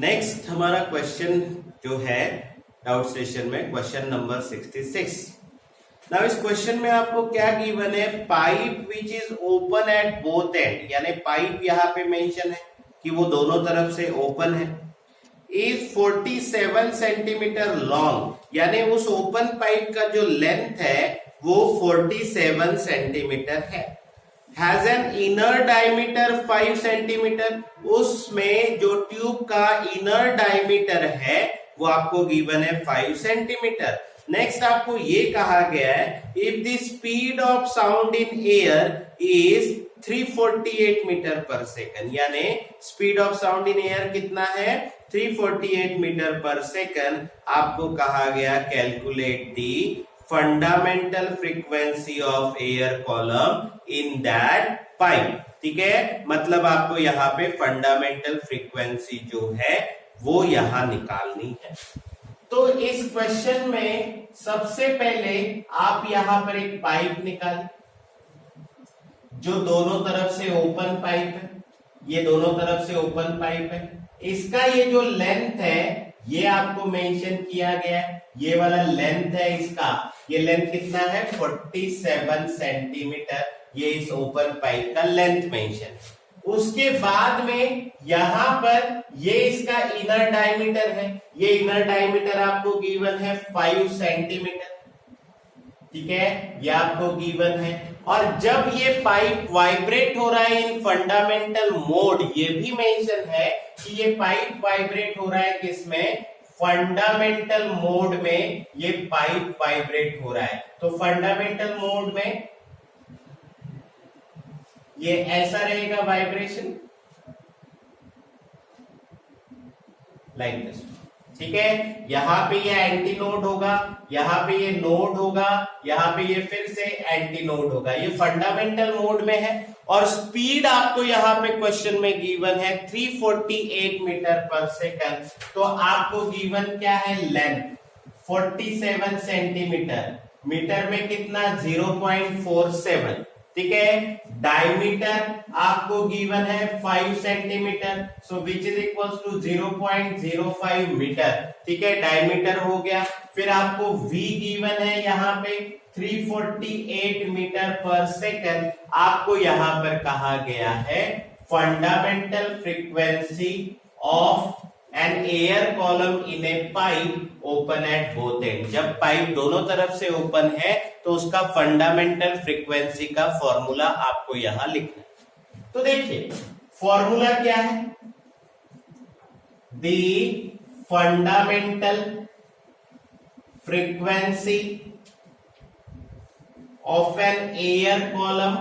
Next हमारा question जो है डाउट सेशन में क्वेश्चन नंबर 66। नाउ इस क्वेश्चन में आपको क्या गिवन है, pipe which is open at both and, यानी पाइप यहाँ पे मेंशन है कि वो दोनों तरफ से ओपन है, इज 47 सेंटीमीटर लॉन्ग, यानी उस ओपन पाइप का जो लेंथ है वो 47 सेंटीमीटर है, has an inner diameter 5 centimetre, उसमें जो ट्यूब का इनर डायमीटर है वो आपको गिवन है 5 सेंटीमीटर। नेक्स्ट आपको ये कहा गया है if the speed of sound in air is 348 metre per second, यानी speed of sound in air कितना है 348 मीटर पर सेकंड। आपको कहा गया calculate the fundamental frequency of air column in that pipe. ठीक है, मतलब आपको यहाँ पे फंडामेंटल फ्रीक्वेंसी जो है वो यहां निकालनी है। तो इस क्वेश्चन में सबसे पहले आप यहां पर एक पाइप निकालें जो दोनों तरफ से ओपन पाइप है, ये दोनों तरफ से ओपन पाइप है, इसका ये जो लेंथ है ये आपको मेंशन किया गया है, ये वाला लेंथ है इसका, ये लेंथ कितना है 47 सेंटीमीटर, ये इस ओपन पाइप का लेंथ मेंशन। उसके बाद में यहां पर ये इसका इनर डायमीटर है, ये इनर डायमीटर आपको गिवन है 5 सेंटीमीटर। ठीक है, ये आपको गिवन है। और जब ये पाइप वाइब्रेट हो रहा है इन फंडामेंटल मोड, ये भी मेंशन है कि ये पाइप वाइब्रेट हो रहा है किसमें, फंडामेंटल मोड में ये पाइप वाइब्रेट हो रहा है। तो फंडामेंटल मोड में ये ऐसा रहेगा वाइब्रेशन, लाइक दिस। ठीक है, यहां पे ये एंटी नोड होगा, यहां पे ये नोड होगा, यहां पे ये फिर से एंटी नोड होगा, ये फंडामेंटल मोड में है। और स्पीड आपको यहां पे क्वेश्चन में गिवन है 348 मीटर पर सेकंड, तो आपको गिवन क्या है लेंथ 47 सेंटीमीटर, मीटर में कितना 0.47। ठीक है, डायमीटर आपको गिवन है 5 centimetre, so which is equals to 0.05 metre. ठीक है, डायमीटर हो गया। फिर आपको v गिवन है यहाँ पे 348 मीटर पर सेकंड। आपको यहाँ पर कहा गया है fundamental frequency of an air column in a pipe open at both end. जब पाइप दोनों तरफ से ओपन है तो उसका फंडामेंटल फ्रीक्वेंसी का फॉर्मूला आपको यहां लिखना है। तो देखिए फॉर्मूला क्या है, the fundamental frequency of an air column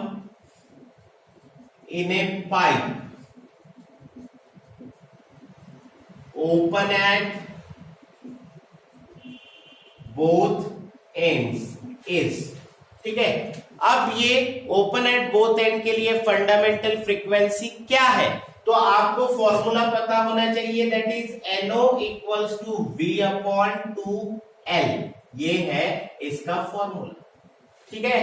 in a pipe open at both ends is. ठीक है, अब ये ओपन एट बोथ एंड के लिए फंडामेंटल फ्रीक्वेंसी क्या है, तो आपको फॉर्मूला पता होना चाहिए, that is NO equals to V/2L, ये है इसका फॉर्मूला। ठीक है,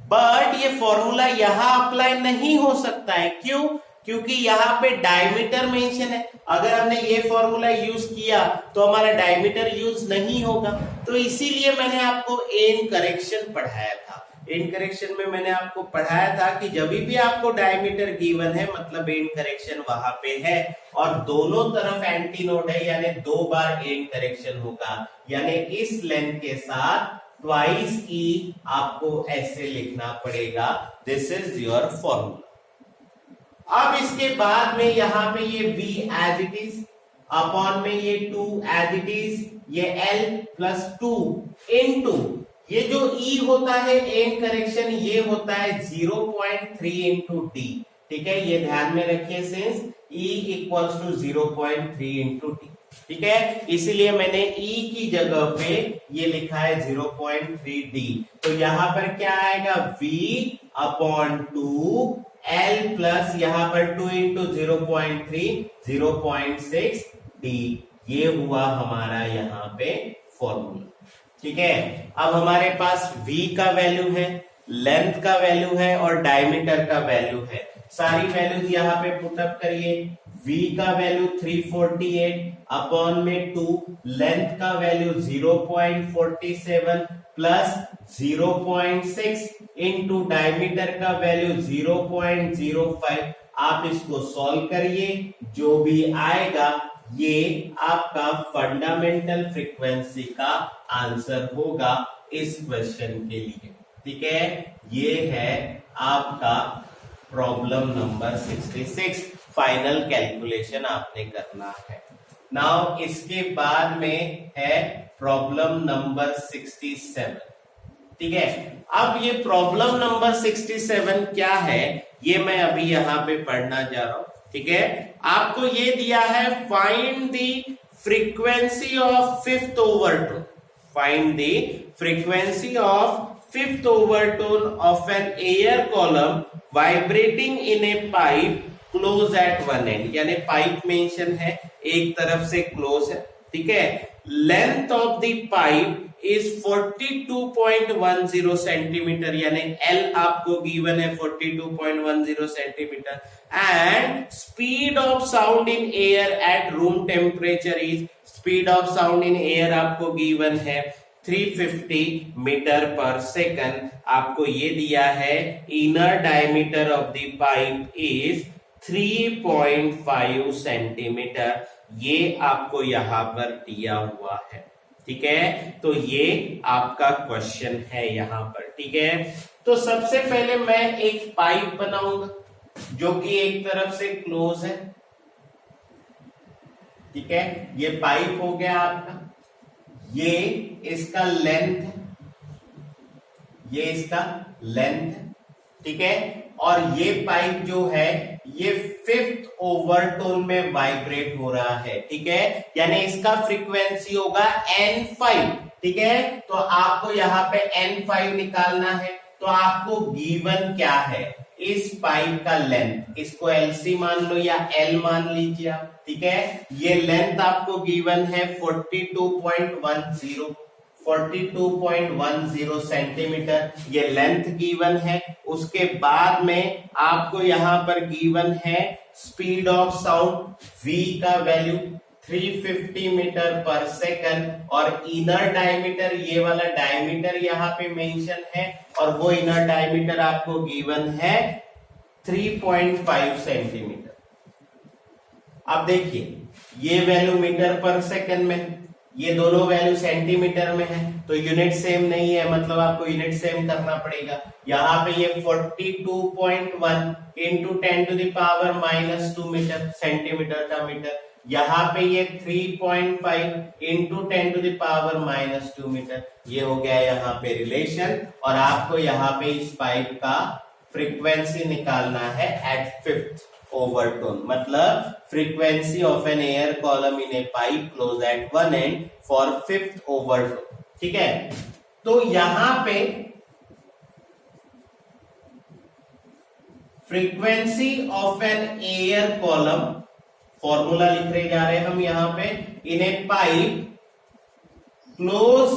बट ये फॉर्मूला यहां अप्लाई नहीं हो सकता है, क्यों, क्योंकि यहाँ पे डायमीटर मेंशन है। अगर हमने ये फॉर्मूला यूज किया तो हमारा डायमीटर यूज नहीं होगा, तो इसीलिए मैंने आपको एन करेक्शन पढ़ाया था। एन करेक्शन में मैंने आपको पढ़ाया था कि जब भी आपको डायमीटर गिवन है मतलब एन करेक्शन वहां पे है, और दोनों तरफ एंटी नोड है, यानी 2 बार एन करेक्शन होगा, यानी इस लेंथ के साथ ट्वाइस ई आपको ऐसे लिखना पड़ेगा। This is your formula. अब इसके बाद में यहां पे ये v as it is, upon में ये 2 एज इट इज, ये l प्लस 2 इनटू ये जो e होता है एन करेक्शन, ये होता है 0.3 इंटू डी। ठीक है, ये ध्यान में रखिए, since e equals to 0.3 into d. ठीक है, इसीलिए मैंने e की जगह पे ये लिखा है 0.3 डी। तो यहां पर क्या आएगा v/2 L प्लस यहां पर 2 इंटू 0.3 0.6 डी, ये हुआ हमारा यहाँ पे फॉर्मूला। ठीक है, अब हमारे पास v का वैल्यू है, लेंथ का वैल्यू है और डायमीटर का वैल्यू है। सारी वैल्यूज यहाँ पे पुटअप करिए। V का वैल्यू 348 अपॉन में 2, लेंथ का वैल्यू 0.47 प्लस 0.6 इंटू डायमीटर का वैल्यू 0.05। आप इसको सॉल्व करिए, जो भी आएगा ये आपका फंडामेंटल फ्रीक्वेंसी का आंसर होगा इस क्वेश्चन के लिए। ठीक है, ये है आपका प्रॉब्लम नंबर 66। फाइनल कैलकुलेशन आपने करना है। नाउ इसके बाद में है प्रॉब्लम नंबर 67। ठीक है, अब ये प्रॉब्लम नंबर 67 क्या है ये मैं अभी यहां पे पढ़ना जा रहा हूं। ठीक है, आपको ये दिया है find the frequency of fifth overtone. Find the frequency of fifth overtone of an air column vibrating in a pipe close at one end। यानी पाइप मेंशन है, एक तरफ से क्लोज है। ठीक है, length of the pipe is 42.10 centimetre, यानी L आपको गिवन है 42.10 centimetre. And speed of sound in air at room temperature is, speed of sound in air आपको गिवन है 350 मीटर पर सेकंड। आपको ये दिया है inner diameter of the pipe is 3.5 centimetre. ये आपको यहां पर दिया हुआ है। ठीक है, तो ये आपका क्वेश्चन है यहां पर। ठीक है, तो सबसे पहले मैं एक पाइप बनाऊंगा जो कि एक तरफ से क्लोज है। ठीक है, ये पाइप हो गया आपका, ये इसका लेंथ है, ये इसका लेंथ है। ठीक है, और ये पाइप जो है ये फिफ्थ ओवरटोन में वाइब्रेट हो रहा है। ठीक है, यानी इसका फ्रीक्वेंसी होगा N5। ठीक है, तो आपको यहाँ पे N5 निकालना है। तो आपको गिवन क्या है, इस पाइप का लेंथ, इसको LC मान लो या L मान लीजिए आप। ठीक है, ये लेंथ आपको गिवन है 42.10 सेंटीमीटर, ये लेंथ गिवन है। उसके बाद में आपको यहां पर गिवन है स्पीड ऑफ साउंड V का वैल्यू 350 मीटर पर सेकंड, और इनर डायमीटर, ये वाला डायमीटर यहाँ पे मेंशन है, और वो इनर डायमीटर आपको गिवन है 3.5 सेंटीमीटर। अब देखिए, ये वैल्यू मीटर पर सेकंड में, ये दोनों वैल्यू सेंटीमीटर में है, तो यूनिट सेम नहीं है, मतलब आपको यूनिट सेम करना पड़ेगा। यहाँ पे ये 42.1 इंटू 10⁻⁻² मीटर, सेंटीमीटर का मीटर। यहाँ पे ये 3.5 इंटू 10⁻⁻² मीटर। ये हो गया यहाँ पे रिलेशन, और आपको यहाँ पे इस पाइप का फ्रीक्वेंसी निकालना है एट फिफ्थ ओवरटोन, मतलब frequency of an air column in a pipe close at one end for fifth overtone. ठीक है, तो यहां पे frequency of an air column, formula लिख रहे जा रहे हैं हम यहां पे, in a pipe close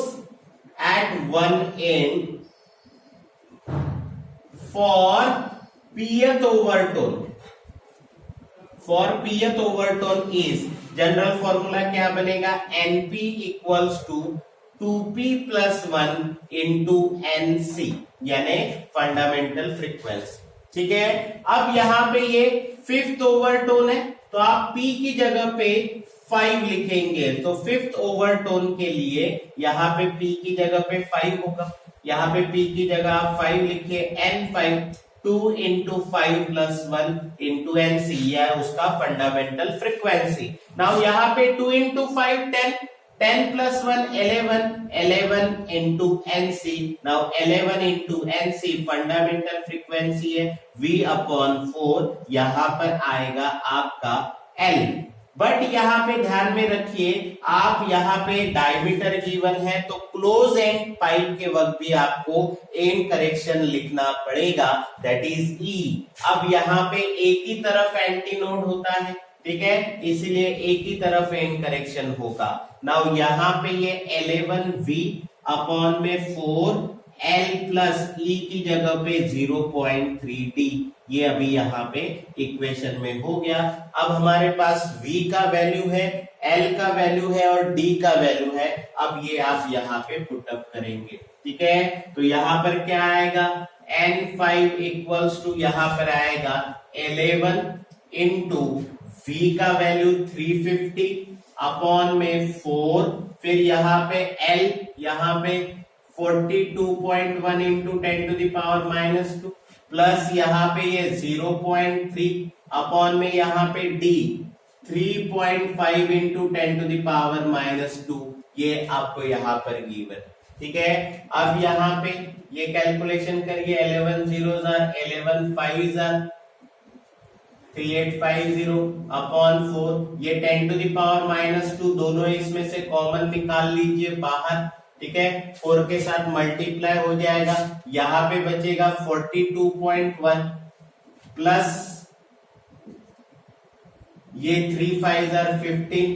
at one end for pth overtone. For pth overtone is, general formula क्या बनेगा, NP equals to 2p + 1 into NC, यानी फंडामेंटल फ्रीक्वेंसी। ठीक है, अब यहां पे ये फिफ्थ ओवरटोन है, तो आप P की जगह पे 5 लिखेंगे, तो फिफ्थ ओवरटोन के लिए यहाँ पे P की जगह पे 5 होगा। यहाँ पे P की जगह आप 5 लिखिए, N5 2 इंटू 5 + 1 इंटू NC, या उसका फंडामेंटल फ्रीक्वेंसी। नाउ यहाँ पे 2 into 5 10, 10 + 1 11, 11 into NC। Now 11 into NC fundamental frequency है V/4, यहाँ पर आएगा आपका L। बट यहाँ पे ध्यान में रखिए, आप यहाँ पे डायमीटर गिवन है, तो क्लोज एंड पाइप के वक्त भी आपको एंड करेक्शन लिखना पड़ेगा, दैट इज E। अब यहाँ पे एक ही तरफ एंटी नोड होता है, ठीक है, इसलिए एक ही तरफ एंड करेक्शन होगा। नाउ यहाँ पे ये 11V/4 L + E की जगह पे 0.3D, ये अभी यहाँ पे इक्वेशन में हो गया। अब हमारे पास v का वैल्यू है, l का वैल्यू है और d का वैल्यू है। अब ये आप यहाँ पे पुटअप करेंगे, ठीक है। तो यहाँ पर क्या आएगा, n5 इक्वल्स टू यहाँ पर आएगा 11 इंटू v का वैल्यू 350 अपॉन में 4, फिर यहाँ पे l यहाँ पे 42.1 into 10 to the power -2 plus यहाँ पे ये 0.3 अपॉन में यहाँ पे d 3.5 into 10 to the power -2, ये आपको यहाँ पर गिवन, ठीक है। अब यहाँ पे ये कैलकुलेशन करिए, 11 0 11 5 3850 अपॉन 4, ये 10 टू द पावर -2 दोनों इसमें से कॉमन निकाल लीजिए बाहर, ठीक है। 4 के साथ मल्टीप्लाई हो जाएगा, यहाँ पे बचेगा 42.1 प्लस ये 3 5 15,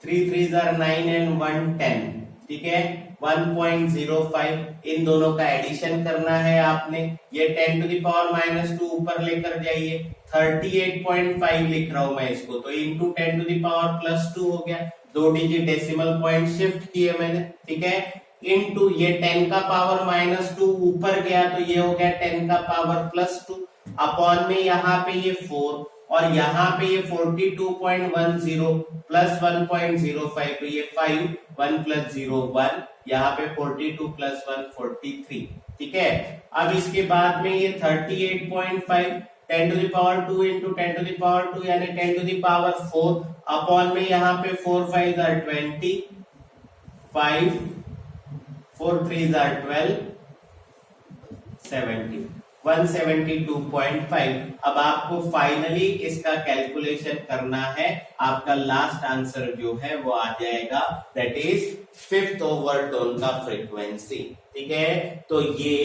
3 3 9 एंड 1 10, ठीक है। 1.05 इन दोनों का एडिशन करना है आपने। ये 10 टू द पावर -2 ऊपर लेकर जाइए, 38.5 लिख रहा हूं मैं इसको, तो इंटू 10 टू द पावर +2 हो गया, 2 डिजिट डेसिमल पॉइंट शिफ्ट किए मैंने, ठीक है। इंटू ये 10 का पावर -2 ऊपर गया तो ये हो गया 10 का पावर +2 अपॉन में यहाँ पे ये 4 और यहाँ पे ये 42.10 प्लस 1.05 तो ये 5, 1 + 0 1, यहाँ पे 42 + 1 43, ठीक है। अब इसके बाद में ये 38.5 10 to the power 2 into 10 to the power 2 यानी 10 टू द पावर 4 अपॉन में यहाँ पे 4 5 20, 5 4 3 12 70, 172.5। अब आपको फाइनली इसका कैलकुलेशन करना है, आपका लास्ट आंसर जो है वो आ जाएगा, दैट इज 5th ओवरटोन का फ्रीक्वेंसी, ठीक है। तो ये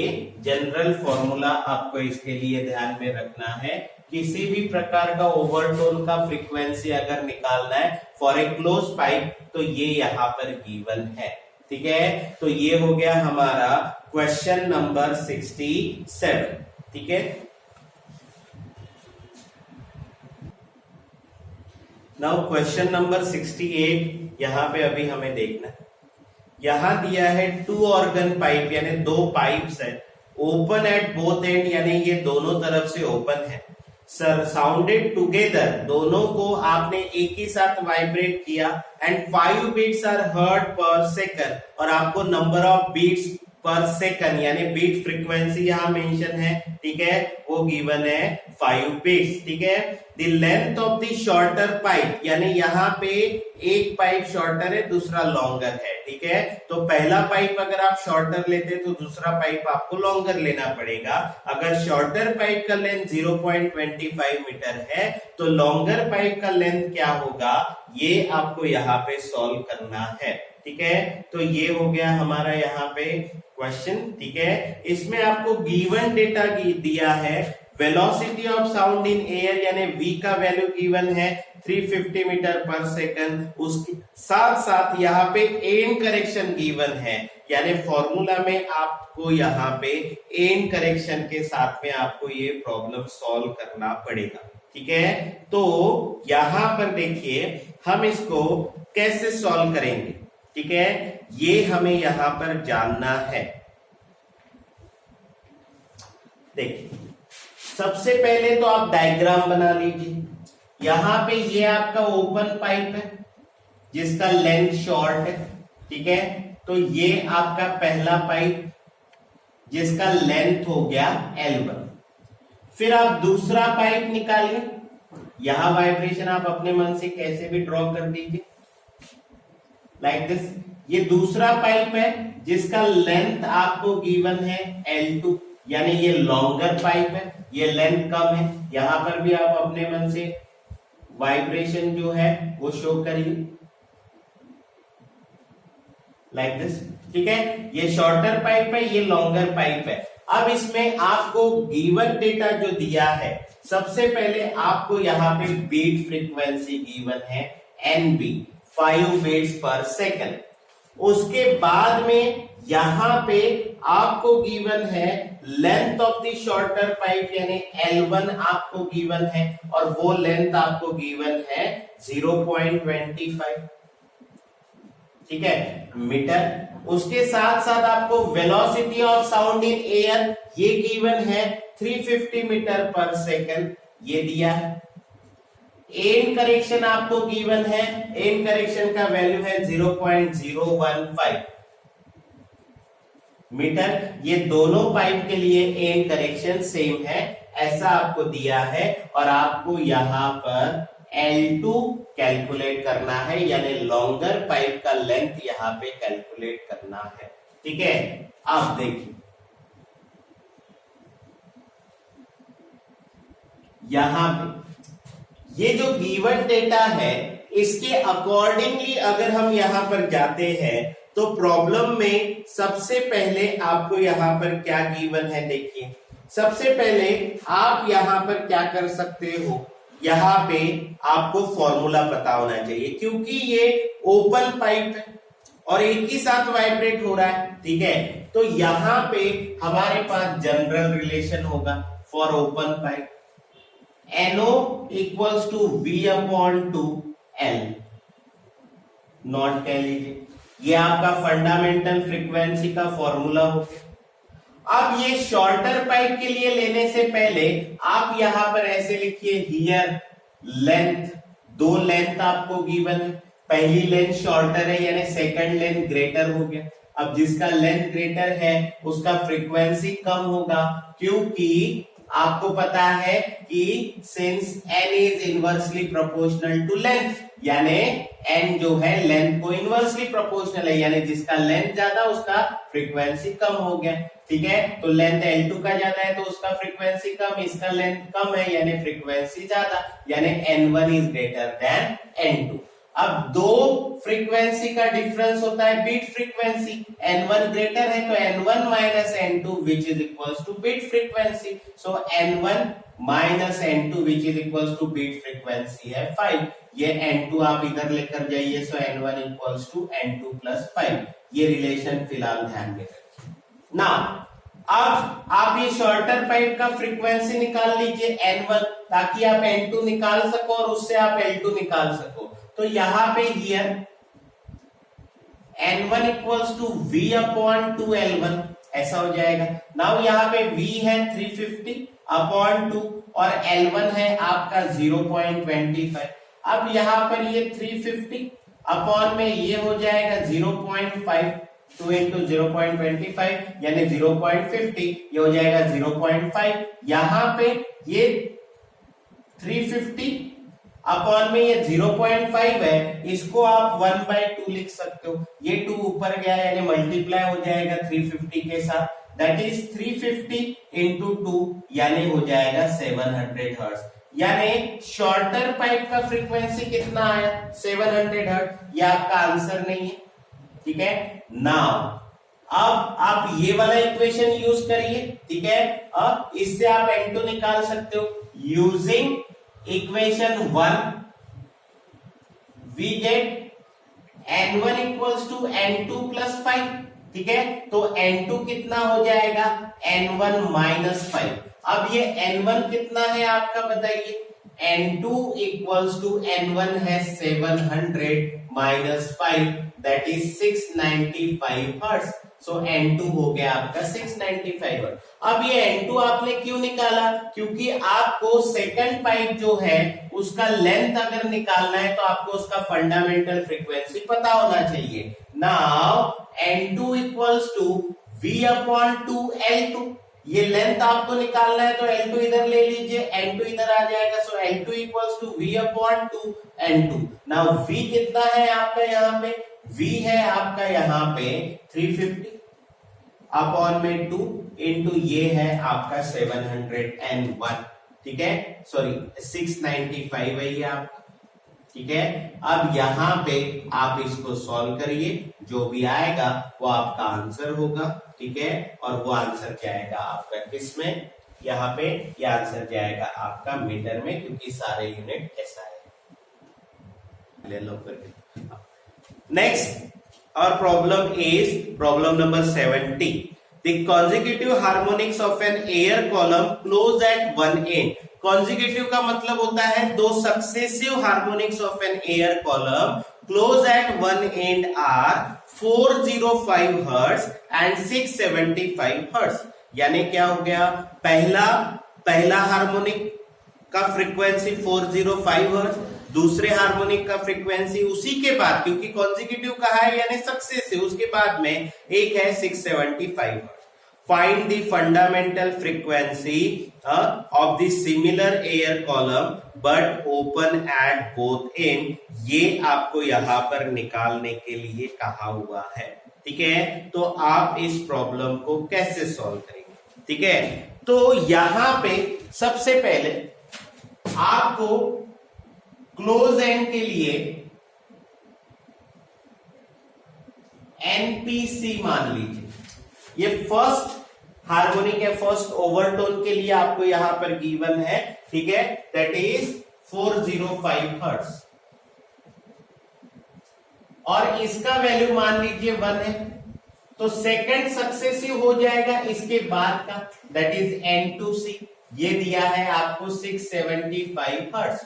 जनरल फॉर्मूला आपको इसके लिए ध्यान में रखना है, किसी भी प्रकार का ओवरटोन का फ्रीक्वेंसी अगर निकालना है फॉर ए क्लोज पाइप तो ये यहाँ पर गिवन है, ठीक है। तो ये हो गया हमारा क्वेश्चन नंबर 67, ठीक है। नाउ क्वेश्चन नंबर 68 यहाँ पे अभी हमें देखना है। यहां दिया है 2 ऑर्गन पाइप यानी 2 पाइप्स है, ओपन एट बोथ एंड यानी ये दोनों तरफ से ओपन है, सर साउंडेड टुगेदर दोनों को आपने एक ही साथ वाइब्रेट किया एंड 5 बीट्स आर हर्ड पर सेकंड और आपको नंबर ऑफ बीट्स पर सेकंड यानी बीट फ्रीक्वेंसी यहां मेंशन है, ठीक है, वो गिवन है 5 बीट्स, ठीक है। The length of the shorter pipe यानी यहाँ पे एक पाइप शॉर्टर है दूसरा लॉन्गर है, ठीक है। तो पहला पाइप अगर आप शॉर्टर लेते तो दूसरा पाइप आपको लॉन्गर लेना पड़ेगा। अगर शॉर्टर पाइप का लेंथ 0.25 मीटर है तो लॉन्गर पाइप का लेंथ क्या होगा, ये आपको यहाँ पे सॉल्व करना है, ठीक है। तो ये हो गया हमारा यहाँ पे क्वेश्चन, ठीक है। इसमें आपको गिवन डेटा दिया है, velocity of sound in air यानी v का वैल्यू गिवन है 350 मीटर पर सेकंड, उसके साथ साथ यहाँ पे एंड करेक्शन गिवन है, यानी फॉर्मूला में आपको यहाँ पे एंड करेक्शन के साथ में आपको ये प्रॉब्लम सॉल्व करना पड़ेगा, ठीक है। तो यहाँ पर देखिए हम इसको कैसे सॉल्व करेंगे, ठीक है, ये हमें यहां पर जानना है। देखिए सबसे पहले तो आप डायग्राम बना लीजिए। यहां पे ये आपका ओपन पाइप है जिसका लेंथ शॉर्ट है, ठीक है। तो ये आपका पहला पाइप जिसका लेंथ हो गया L1। फिर आप दूसरा पाइप निकालिए, यहां वाइब्रेशन आप अपने मन से कैसे भी ड्रॉ कर दीजिए लाइक दिस। ये दूसरा पाइप है जिसका लेंथ आपको गिवन है L2 यानी ये लॉन्गर पाइप है, ये लेंथ कम है, यहां पर भी आप अपने मन से वाइब्रेशन जो है वो शो करिए लाइक दिस, ठीक है। ये शॉर्टर पाइप है, ये लॉन्गर पाइप है। अब इसमें आपको गिवन डेटा जो दिया है, सबसे पहले आपको यहाँ पे बीट फ्रीक्वेंसी गिवन है NB 5 बीट्स पर सेकंड, उसके बाद में यहां पे आपको गिवन है length of the shorter pipe यानी L1 आपको गिवन है और वो लेंथ आपको गिवन है 0.25, ठीक है, मीटर। उसके साथ साथ आपको velocity of sound in air ये गिवन है 350 मीटर पर सेकंड, ये दिया है। एंड करेक्शन आपको गिवन है, एंड करेक्शन का वैल्यू है 0.015 मीटर। ये दोनों पाइप के लिए एंड करेक्शन सेम है, ऐसा आपको दिया है और आपको यहां पर L2 कैलकुलेट करना है, यानी लॉन्गर पाइप का लेंथ यहां पे कैलकुलेट करना है, ठीक है। आप देखिए यहां पे ये जो गिवन डेटा है इसके अकॉर्डिंगली अगर हम यहां पर जाते हैं तो प्रॉब्लम में सबसे पहले आपको यहां पर क्या गिवन है, देखिए सबसे पहले आप यहां पर क्या कर सकते हो, यहां पे आपको फॉर्मूला पता होना चाहिए क्योंकि ये ओपन पाइप है और एक ही साथ वाइब्रेट हो रहा है, ठीक है। तो यहां पे हमारे पास जनरल रिलेशन होगा for open pipe, NO equals to V upon to L, note कह लीजिए, ये आपका फंडामेंटल फ्रीक्वेंसी का फॉर्मूला हो गया। अब ये शॉर्टर पाइप के लिए लेने से पहले आप यहां पर ऐसे लिखिए हियर लेंथ, दो लेंथ आपको गिवन है, पहली लेंथ शॉर्टर है यानी सेकंड लेंथ ग्रेटर हो गया। अब जिसका लेंथ ग्रेटर है उसका फ्रीक्वेंसी कम होगा क्योंकि आपको पता है कि since n is inversely proportional to length, यानी n जो है लेंथ को इनवर्सली प्रोपोर्शनल है, यानी जिसका लेंथ ज्यादा उसका फ्रीक्वेंसी कम हो गया, ठीक है। तो लेंथ L2 का ज्यादा है तो उसका फ्रीक्वेंसी कम, इसका लेंथ कम है यानी फ्रीक्वेंसी ज्यादा, यानी N1 is greater than N2। अब दो फ्रीक्वेंसी का डिफरेंस होता है बीट फ्रीक्वेंसी, N1 ग्रेटर है तो N1 minus N2 which is equals to beat frequency, so N1 minus N2 which is equals to beat frequency है 5, ये N2 आप इधर लेकर जाइए, सो N1 equals to N2 plus 5, ये रिलेशन फिलहाल ध्यान में रखिए। नाउ अब आप ये शॉर्टर पाइप का फ्रीक्वेंसी निकाल लीजिए N1 ताकि आप N2 निकाल सको और उससे आप L2 निकाल सको। तो यहां पे here N1 equals to V upon to L1 ऐसा हो जाएगा। नाउ यहां पे V है 350 अपॉन 2 और L1 है आपका 0.25। अब यहां पर ये 350 अपॉन में ये हो जाएगा 0.5, 2 इंटू 0.25 यानी 0.50, ये हो जाएगा 0.5। यहां पे ये 350 अपॉन में ये 0.5 है, इसको आप 1/2 लिख सकते हो, ये 2 ऊपर गया यानी मल्टीप्लाई हो जाएगा 350 के साथ, दैट इज 350 इंटू 2 यानी हो जाएगा 700 हर्ट्ज, यानी शॉर्टर पाइप का फ्रीक्वेंसी कितना आया 700 हर्ट्ज, ये आपका आंसर नहीं है, ठीक है। नाउ अब आप ये वाला इक्वेशन यूज करिए, ठीक है, अब इससे आप N2 निकाल सकते हो using equation 1 we get N1 equals to N2 plus 5, ठीक है। तो N2 कितना हो जाएगा N1 माइनस 5। अब ये N1 कितना है आपका बताइए, N2 इक्वल्स टू N1 है 700 minus 5 that is 695 hertz, so N2 हो गया आपका 695 हर्ट्ज। अब ये N2 आपने क्यों निकाला, क्योंकि आपको सेकंड पाइप जो है उसका लेंथ अगर निकालना है तो आपको उसका फंडामेंटल फ्रीक्वेंसी पता होना चाहिए। Now N2 equals to V upon 2 L2, ये लेंथ आपको निकालना है तो L2 इधर ले लीजिए, N2 इधर आ जाएगा, so L2 equals to V upon 2 N2। Now V कितना है आपका यहाँ पे, V है आपका यहाँ पे 350 अपॉन में 2 इंटू ये है आपका 701, ठीक है, सॉरी 695 है ये आपका, ठीक है। अब यहाँ पे आप इसको सॉल्व करिए, जो भी आएगा वो आपका आंसर होगा, ठीक है। और वो आंसर क्या आएगा आपका किसमें, यहाँ पे ये आंसर क्या आएगा आपका मीटर में, क्योंकि सारे यूनिट ऐसा है। ले लो करके next Our problem is problem number 70. The consecutive harmonics of an air column close at one end. Consecutive का मतलब होता है दो successive harmonics of an air column close at one end are 405 Hz and 675 Hz. यानी क्या हो गया, पहला हार्मोनिक का फ्रीक्वेंसी 405 हर्ट्ज, दूसरे हार्मोनिक का फ्रीक्वेंसी उसी के बाद, क्योंकि कॉन्जिक्यूटिव कहा है यानी सक्सेसिव, उसके बाद में एक है 675 hertz. Find the fundamental frequency of the similar air column but open at both and. ये आपको यहां पर निकालने के लिए कहा हुआ है. ठीक है, तो आप इस प्रॉब्लम को कैसे सॉल्व करेंगे? ठीक है, तो यहां पे सबसे पहले आपको क्लोज एंड के लिए एनपीसी मान लीजिए. ये फर्स्ट हार्मोनिक है, फर्स्ट ओवरटोन के लिए आपको यहां पर गिवन है. ठीक है, दैट इज 405 हर्ट्ज और इसका वैल्यू मान लीजिए 1 है. तो सेकंड सक्सेसिव हो जाएगा इसके बाद का, दैट इज N2C. ये दिया है आपको 675 हर्ट्ज.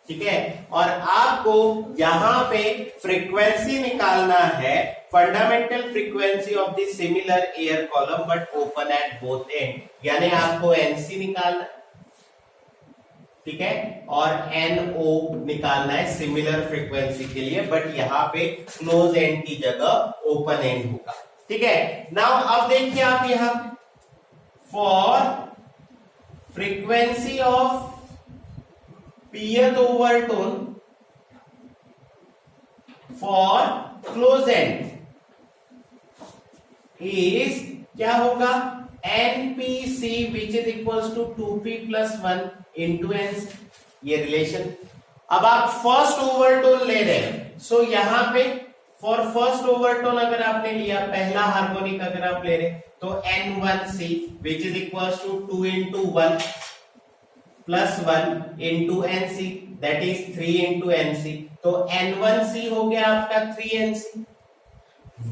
ठीक है, और आपको यहां पे फ्रीक्वेंसी निकालना है, fundamental frequency of the similar air column but open at both and, यानी आपको NC निकालना है. ठीक है, और NO निकालना है सिमिलर फ्रीक्वेंसी के लिए, बट यहां पे क्लोज एंड की जगह ओपन एंड होगा. ठीक है, नाउ अब देखिए आप यहां for frequency of pth overtone for close end is क्या होगा, NPC which is equals to 2p plus 1 into n. ये रिलेशन. अब आप फर्स्ट ओवरटोन ले रहे हैं, सो यहां पे फॉर फर्स्ट ओवरटोन अगर आपने लिया, पहला हार्मोनिक अगर आप ले रहे तो N1C which is equals to 2 into 1 plus 1 into NC, that is 3 into NC. तो N1C हो गया आपका 3NC.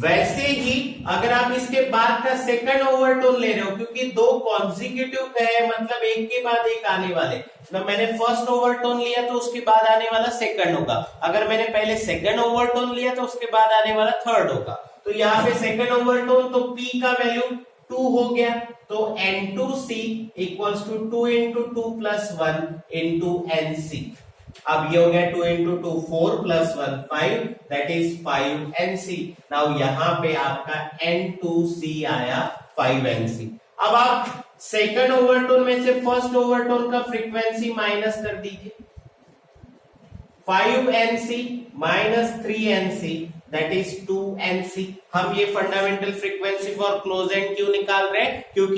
वैसे ही अगर आप इसके बाद का सेकंड ओवरटोन ले रहे हो, क्योंकि दो कॉन्जिक्यूटिव है, मतलब एक के बाद एक आने वाले, तो मैंने फर्स्ट ओवरटोन लिया तो उसके बाद आने वाला सेकंड होगा. अगर मैंने पहले सेकंड ओवरटोन लिया तो उसके बाद आने वाला थर्ड होगा. तो यहाँ पे सेकंड ओवरटोन, तो P का वैल्यू 2 हो गया, तो N2C equals to 2 into 2 plus 1 into NC. अब ये हो गया 2 into 2 4 plus 1 5, that is 5NC. नाउ यहां पे आपका N2C आया 5NC. अब आप सेकंड ओवरटोन में से फर्स्ट ओवरटोन का फ्रीक्वेंसी माइनस कर दीजिए. 5NC minus 3NC, that is 2NC. हम ये fundamental frequency for close and क्यों निकाल रहे हैं? क्योंकि